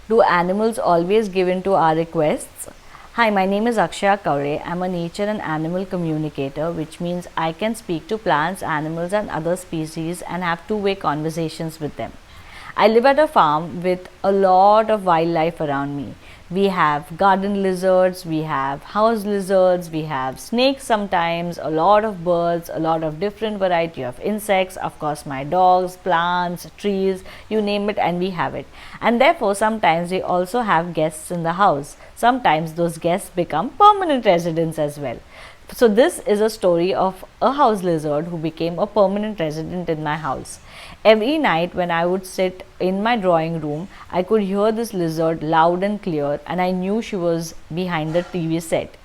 Do animals always give in to our requests? Hi, my name is Akshaya Kaure. I'm a nature and animal communicator, which means I can speak to plants, animals, and other species and have two-way conversations with them. I live at a farm with a lot of wildlife around me. We have garden lizards, we have house lizards, we have snakes sometimes, a lot of birds, a lot of different variety of insects, of course my dogs, plants, trees, you name it, and we have it. And therefore sometimes we also have guests in the house. Sometimes those guests become permanent residents as well. So this is a story of a house lizard who became a permanent resident in my house. Every night when I would sit in my drawing room, I could hear this lizard loud and clear, and I knew she was behind the TV set.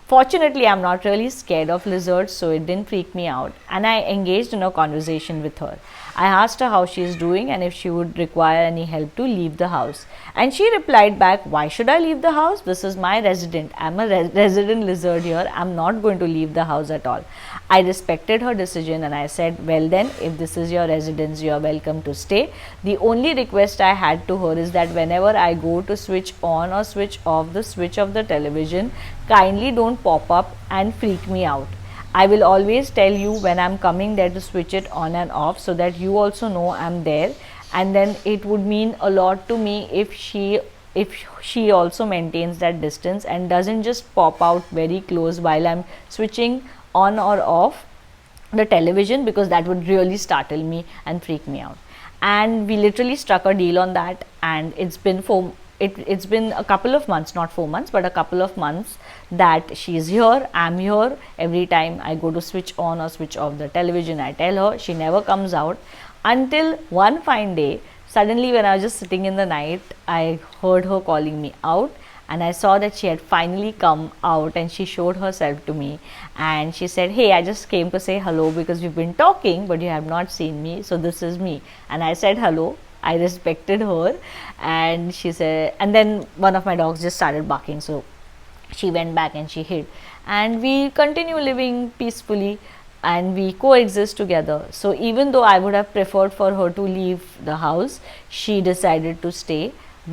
Fortunately, I'm not really scared of lizards, so it didn't freak me out, and I engaged in a conversation with her. I asked her how she is doing and if she would require any help to leave the house. And she replied back, "Why should I leave the house? This is my resident. I'm a resident lizard here. I'm not going to leave the house at all." I respected her decision and I said, "Well, then, if this is your residence, you are welcome to stay. The only request I had to her is that whenever I go to switch on or switch off the switch of the television, kindly don't pop up and freak me out. I will always tell you when I'm coming there to switch it on and off so that you also know I'm there, and then it would mean a lot to me if she also maintains that distance and doesn't just pop out very close while I'm switching on or off the television, because that would really startle me and freak me out." And we literally struck a deal on that, and it's been a couple of months, not 4 months, but a couple of months that she's here, I'm here. Every time I go to switch on or switch off the television, I tell her. She never comes out until one fine day, suddenly when I was just sitting in the night, I heard her calling me out, and I saw that she had finally come out and she showed herself to me, and she said, "Hey, I just came to say hello because we've been talking but you have not seen me, so this is me." And I said hello. I respected her, and she said, and then one of my dogs just started barking, so she went back and she hid, and we continue living peacefully and we coexist together. So even though I would have preferred for her to leave the house, she decided to stay,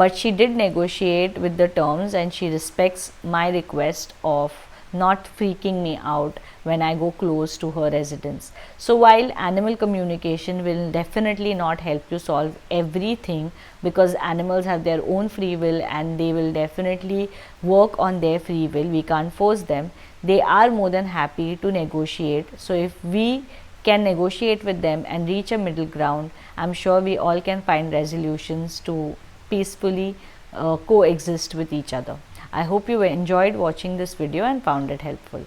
but she did negotiate with the terms and she respects my request of not freaking me out when I go close to her residence. So while animal communication will definitely not help you solve everything, because animals have their own free will and they will definitely work on their free will, we can't force them, they are more than happy to negotiate. So if we can negotiate with them and reach a middle ground, I'm sure we all can find resolutions to peacefully coexist with each other. I hope you enjoyed watching this video and found it helpful.